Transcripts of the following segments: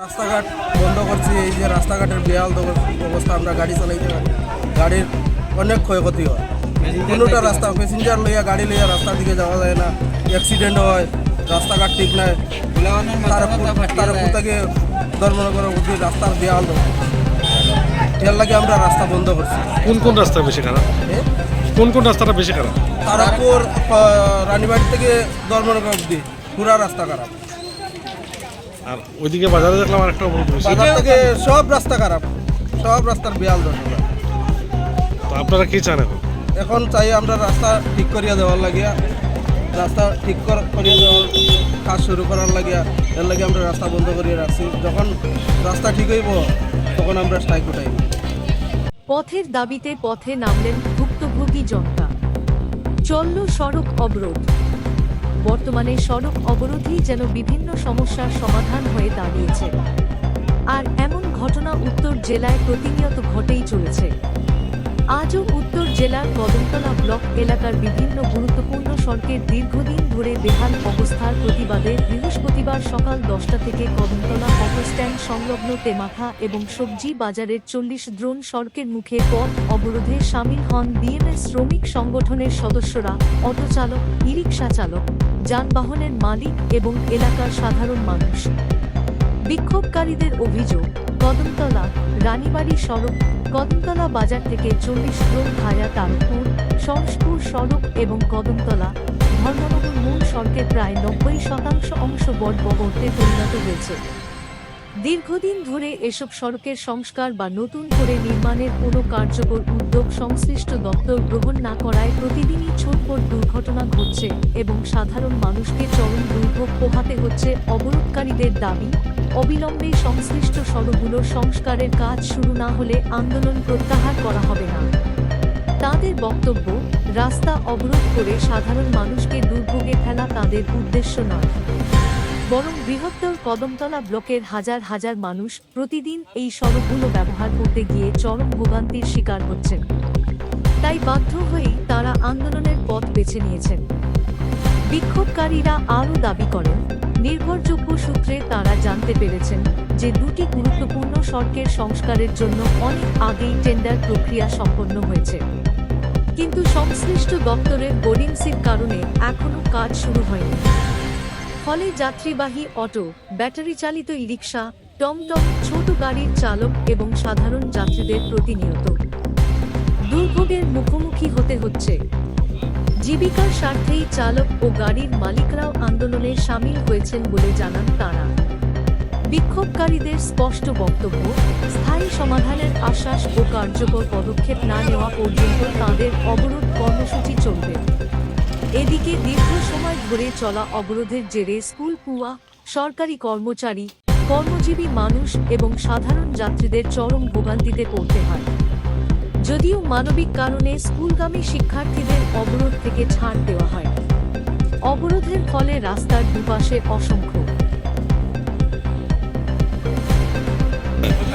রাস্তাঘাট বন্ধ করছি। এই যে রাস্তাঘাটের বেহাল অবস্থা, আমরা গাড়ি চালাইতে পারি, গাড়ির অনেক ক্ষয়ক্ষতি হয়। কোনোটা রাস্তা প্যাসেঞ্জার লইয়া গাড়ি লইয়া রাস্তার দিকে যাওয়া যায় না, অ্যাক্সিডেন্ট হয়, রাস্তাঘাট ঠিক নাই। তারপর থেকে ধর্মনগর অবধি রাস্তার বেহাল এর লাগে আমরা রাস্তা বন্ধ করছি। কোন রাস্তা বেশি খারাপ? কোন রাস্তাটা বেশি খারাপ? তারপর রানীবাড়ি থেকে ধর্মনগর অবধি পুরা রাস্তা খারাপ। আর ওইদিকে বাজারে দেখলাম আর একটা বাজার থেকে সব রাস্তা খারাপ, সব রাস্তার বেহাল দশা। তো আপনারা কি চান এখন? এখন চাই আমরা রাস্তা ঠিক করিয়া দেওয়ার লাগিয়া, রাস্তা ঠিক করিয়া দেওয়ার কাজ শুরু করার লাগিয়া, এর লাগে আমরা রাস্তা বন্ধ করিয়ে রাখছি। যখন রাস্তা ঠিক হইব তখন আমরা স্ট্রাইক উঠাইব। পথের দাবিতে পথে নামলেন ভুক্তভোগী জনতা। চলল সড়ক অবরোধ। বর্তমানে সড়ক অবরোধই যেন বিভিন্ন সমস্যার সমাধান হয়ে দাঁড়িয়েছে। আর এমন ঘটনা উত্তর জেলায় প্রতিনিয়ত ঘটেই চলেছে। আজও উত্তর জেলার কদমতলা ব্লক এলাকার বিভিন্ন গুরুত্বপূর্ণ সড়কের দীর্ঘদিন ধরে বেহাল অবস্থার প্রতিবাদে বৃহস্পতিবার সকাল 10টা থেকে কদমতলা অটোস্ট্যান্ড সংলগ্ন তেমাথা এবং সবজি বাজারের 40 দ্রোণ সড়কের মুখে পথ অবরোধে সামিল হন বিএমএস শ্রমিক সংগঠনের সদস্যরা, অটোচালক, ই-রিকশা চালক, যানবাহনের মালিক এবং এলাকার সাধারণ মানুষ। বিক্ষোভকারীদের অভিযোগ, কদমতলা রানীবাড়ি সড়ক, কদমতলা বাজার থেকে 40 দ্রোণ ভায়া তারকপুর, সরসপুর সড়ক এবং কদমতলা ধর্মনগর মূল সড়কের প্রায় 90% অংশ বর্জ্যে পরিণত হয়েছে। দীর্ঘদিন ধরে এসব সড়কের সংস্কার বা নতুন করে নির্মাণের কোনো কার্যকর উদ্যোগ সংশ্লিষ্ট দপ্তর গ্রহণ না করায় প্রতিদিনই ছোটপট দুর্ঘটনা ঘটছে এবং সাধারণ মানুষকে চরম দুর্ভোগ পোহাতে হচ্ছে। অবরোধকারীদের দাবি, অবিলম্বে সংশ্লিষ্ট সড়কগুলোর সংস্কারের কাজ শুরু না হলে আন্দোলন প্রত্যাহার করা হবে না। তাদের বক্তব্য, রাস্তা অবরোধ করে সাধারণ মানুষকে দুর্ভোগে ফেলা তাদের উদ্দেশ্য নয়, বরং বৃহত্তর কদমতলা ব্লকের হাজার হাজার মানুষ প্রতিদিন এই সড়কগুলো ব্যবহার করতে গিয়ে চরম ভোগান্তির শিকার হচ্ছেন। তাই বাধ্য হয়েই তারা আন্দোলনের পথ বেছে নিয়েছেন। বিক্ষোভকারীরা আরও দাবি করেন, নির্ভরযোগ্য সূত্রে তারা জানতে পেরেছেন যে দুটি গুরুত্বপূর্ণ সড়কের সংস্কারের জন্য অনেক আগেই টেন্ডার প্রক্রিয়া সম্পন্ন হয়েছে, কিন্তু সংশ্লিষ্ট দপ্তরের বোর্ডিংসির কারণে এখনও কাজ শুরু হয়নি। ফলে যাত্রীবাহী অটো, ব্যাটারি চালিত ই-রিকশা, টমটম, ছোট গাড়ির চালক এবং সাধারণ যাত্রীদের প্রতিনিয়ত দুর্ভোগের মুখোমুখি হতে হচ্ছে। জীবিকার স্বার্থেই চালক ও গাড়ির মালিকরাও আন্দোলনে সামিল হয়েছেন বলে জানান তারা। বিক্ষোভকারীদের স্পষ্ট বক্তব্য, স্থায়ী সমাধানের আশ্বাস ও কার্যকর পদক্ষেপ না নেওয়া পর্যন্ত তাদের অবরোধ কর্মসূচি চলবে। এদিকে দীর্ঘ সময় ধরে চলা অবরোধের জেরে স্কুল পুয়া, সরকারি কর্মচারী, কর্মজীবী মানুষ এবং সাধারণ যাত্রীদের চরম ভোগান্তিতে পড়তে হয়। যদিও মানবিক কারণে স্কুলগামী শিক্ষার্থীদের অবরোধ থেকে ছাড় দেওয়া হয়। অবরোধের ফলে রাস্তার দুপাশে অসংখ্য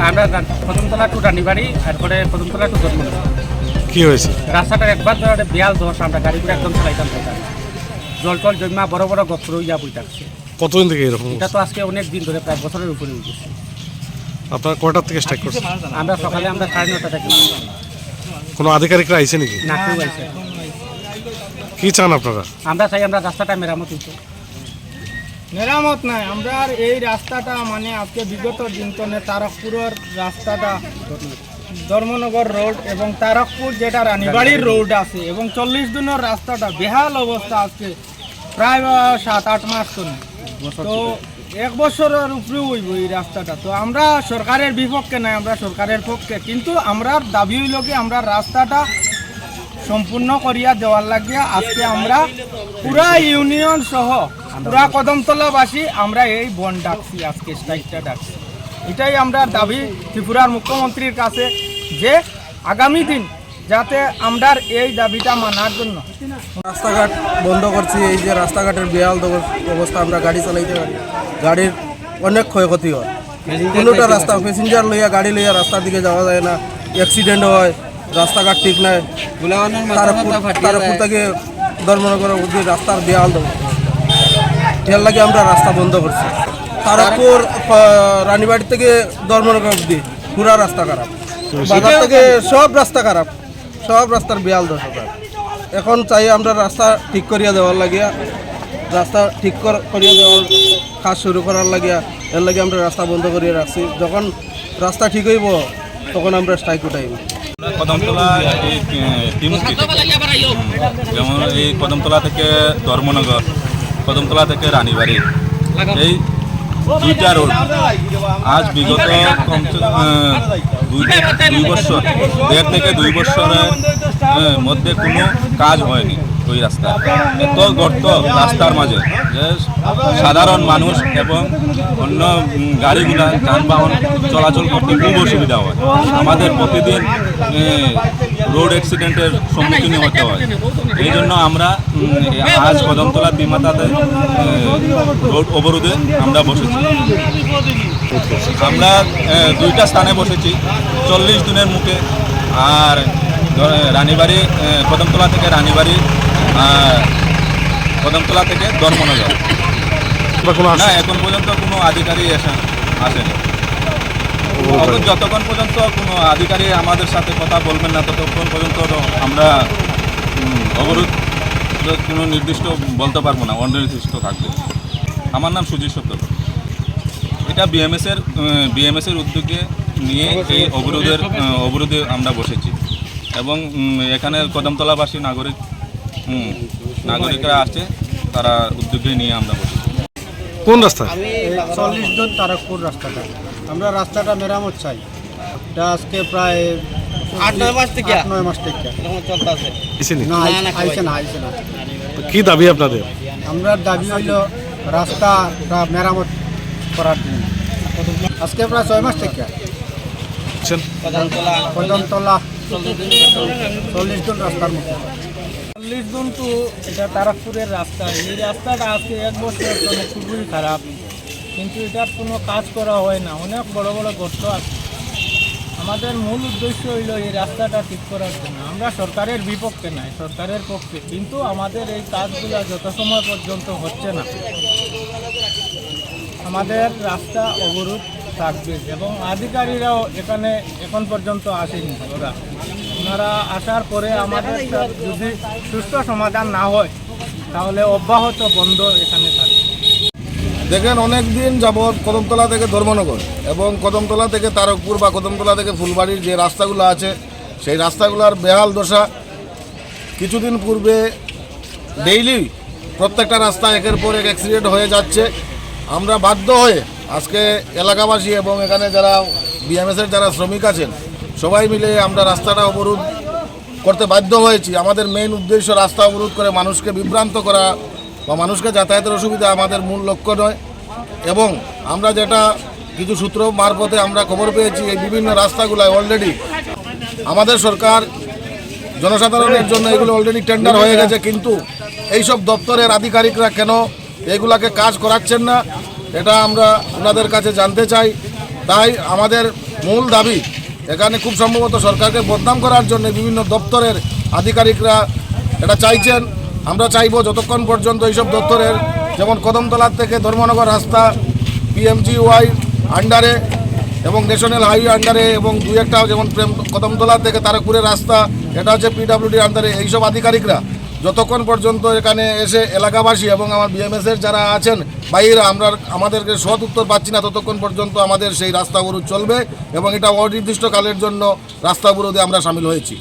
আমরা কদমতলা টু রানীবাড়ি আর পরে কদমতলা টু ধর্মনগর। কি হয়েছে? রাস্তাটার একবার ধরে বেয়াল দোষ, আমরা গাড়িগুলো একদম চালাইতাম পাইতাম, জল টল জমা বড় বড় গপ্র ইয়া বই থাকছে। কতদিন থেকে এরকম? এটা তো আজকে অনেক দিন ধরে, প্রায় বছরের উপরে হয়ে গেছে। আপনারা কয়টার থেকে স্ট্রাইক করছেন? আমরা সকালে 9:30 থেকে। কোনো আধিকারিকরা আইছে নাকি? না, কেউ আইছে। কি চান আপনারা? আমরা চাই আমরা রাস্তাটা মেরামত হইতো। মেরামত নাই, আমরা আর এই রাস্তাটা মানে আজকে বিগত দিন তো তারকপুরের রাস্তাটা, ধর্মনগর রোড এবং তারকপুর যেটা রানীবাড়ির রোড আছে এবং 40 দিনের রাস্তাটা বেহাল অবস্থা। আজকে প্রায় 7-8 মাস তো 1 বছরের উপরেও হইব এই রাস্তাটা। তো আমরা সরকারের বিপক্ষে নাই, আমরা সরকারের পক্ষে, কিন্তু আমরা দাবি হইল কি আমরা রাস্তাটা সম্পূর্ণ করিয়া দেওয়ার লাগিয়া আজকে আমরা পুরা ইউনিয়ন সহ পুরা কদমতলাবাসী আমরা এই বন ডাকছি, আজকে স্ট্রাইকটা ডাকছি। এটাই আমরা দাবি ত্রিপুরার মুখ্যমন্ত্রীর কাছে, যে আগামী দিন যাতে আমরা এই দাবিটা মানার জন্য। রাস্তাঘাট বন্ধ করছি। এই যে রাস্তাঘাটের বেহাল অবস্থা, আমরা গাড়ি চালাইতে পারি, গাড়ির অনেক ক্ষয়ক্ষতি হয়। কোনোটা রাস্তা প্যাসেঞ্জার লইয়া গাড়ি লইয়া রাস্তার দিকে যাওয়া যায় না, অ্যাক্সিডেন্ট হয়, রাস্তাঘাট ঠিক নাই। তারপর থেকে ধর্মনগর অবধি রাস্তার বেহাল এর লাগে আমরা রাস্তা বন্ধ করছি। তারকপুর রানীবাড়ি থেকে ধর্মনগর অব্দি পুরা রাস্তা খারাপ, বাজার থেকে সব রাস্তা খারাপ, সব রাস্তার বেহাল দশা। এখন চাই আমরা রাস্তা ঠিক করিয়া দেওয়ার লাগিয়া, রাস্তা ঠিক করিয়া দেওয়ার কাজ শুরু করার লাগিয়া, এর লাগে আমরা রাস্তা বন্ধ করিয়া রাখছি। যখন রাস্তা ঠিক হইব তখন আমরা স্ট্রাইক উঠাইব। কদমতলা এই ত্রিমুখী থেকে, যেমন এই কদমতলা থেকে ধর্মনগর, কদমতলা থেকে রানীবাড়ি, এই দুইটা রোড আজ বিগত কমসে দুই বছর, 1.5 থেকে 2 বছরের মধ্যে কোনো কাজ হয়নি। ওই রাস্তা এত গর্ত রাস্তার মাঝে যে সাধারণ মানুষ এবং অন্য গাড়িগুলা যানবাহন চলাচল করতে খুব অসুবিধা হয়। আমাদের প্রতিদিন রোড অ্যাক্সিডেন্টের সম্মুখীন হতে হয়। এই জন্য আমরা আজ কদমতলা বিমাতাতে রোড অবরোধে আমরা বসেছি। আমরা 2টা স্থানে বসেছি, 40 দিনের মুখে। আর রানীবাড়ি, কদমতলা থেকে রানীবাড়ি, কদমতলা থেকে ধর্মনগর। না, এখন পর্যন্ত কোনো আধিকারিক আসেনি। যতক্ষণ পর্যন্ত কোনো আধিকারিক আমাদের সাথে কথা বলবেন না, ততক্ষণ পর্যন্ত আমরা অবরোধ কোনো নির্দিষ্ট বলতে পারবো না, অনির্দিষ্ট থাকবে। আমার নাম সুজিত সত্তর। এটা বিএমএসের উদ্যোগে নিয়ে এই অবরোধে আমরা বসেছি এবং এখানে কদমতলাবাসী নাগরিকরা আসছে, তারা উদ্যোগে নিয়ে আমরা বসেছি। কোন রাস্তা? 40 জন তারকপুর রাস্তাটা, আমরা রাস্তাটা মেরামত চাই। এটা আজকে প্রায় 8-9 মাস থেকে এসেনি? না, আইছে না। কি দাবি আপনাদের? আমরা দাবি হইল রাস্তাটা মেরামত করার জন্য। আজকে প্রায় 6 মাস থেকে কদমতলা 40 জন রাস্তার মতো। 40 জন তো এটা তারকপুরের রাস্তা। এই রাস্তাটা আজকে 1 বছরের জন্য খুবই খারাপ, কিন্তু এটার কোনো কাজ করা হয় না। অনেক বড় বড় গর্ত আছে। আমাদের মূল উদ্দেশ্য হইল এই রাস্তাটা ঠিক করার জন্য। আমরা সরকারের বিপক্ষে নাই, সরকারের পক্ষে, কিন্তু আমাদের এই কাজগুলো যত সময় পর্যন্ত হচ্ছে না, আমাদের রাস্তা অবরোধ থাকবে। এবং আধিকারিকরাও এখানে এখন পর্যন্ত আসেনি। ওনারা আসার পরে আমাদের যদি সুষ্ঠু সমাধান না হয় তাহলে অব্যাহত বন্ধ এখানে থাকবে। দেখেন, অনেক দিন যাবৎ কদমতলা থেকে ধর্মনগর এবং কদমতলা থেকে তারকপুর বা কদমতলা থেকে ফুলবাড়ির যে রাস্তাগুলো আছে, সেই রাস্তাগুলোর বেহাল দশা। কিছুদিন পূর্বে ডেইলি প্রত্যেকটা রাস্তা একের পর এক অ্যাক্সিডেন্ট হয়ে যাচ্ছে। আমরা বাধ্য হয়ে আজকে এলাকাবাসী এবং এখানে যারা বিএমএসের যারা শ্রমিক আছেন, সবাই মিলে আমরা রাস্তাটা অবরোধ করতে বাধ্য হয়েছি। আমাদের মেইন উদ্দেশ্য রাস্তা অবরোধ করে মানুষকে বিভ্রান্ত করা বা মানুষকে যাতায়াতের অসুবিধা আমাদের মূল লক্ষ্য নয়। এবং আমরা যেটা কিছু সূত্র মারফতে আমরা খবর পেয়েছি, এই বিভিন্ন রাস্তাগুলোয় অলরেডি আমাদের সরকার জনসাধারণের জন্য এগুলো অলরেডি টেন্ডার হয়ে গেছে, কিন্তু এইসব দপ্তরের আধিকারিকরা কেন এগুলাকে কাজ করাচ্ছেন না, এটা আমরা ওনাদের কাছে জানতে চাই। তাই আমাদের মূল দাবি, এখানে খুব সম্ভবত সরকারকে বদনাম করার জন্য বিভিন্ন দপ্তরের আধিকারিকরা এটা চাইছেন। আমরা চাইব যতক্ষণ পর্যন্ত এইসব দপ্তরের, যেমন কদমতলা থেকে ধর্মনগর রাস্তা PMGY আন্ডারে এবং ন্যাশনাল হাইওয়ে আন্ডারে, এবং 2-1টা যেমন কদমতলা থেকে তারকপুরের রাস্তা, এটা হচ্ছে PWD আন্ডারে, এইসব আধিকারিকরা যতক্ষণ পর্যন্ত এখানে এসে এলাকাবাসী এবং আমার বিএমএসের যারা আছেন বাইরা আমাদেরকে সৎ উত্তর পাচ্ছি না, ততক্ষণ পর্যন্ত আমাদের সেই রাস্তা অবরোধ চলবে এবং এটা অনির্দিষ্টকালের জন্য রাস্তা অবরোধে আমরা সামিল হয়েছি।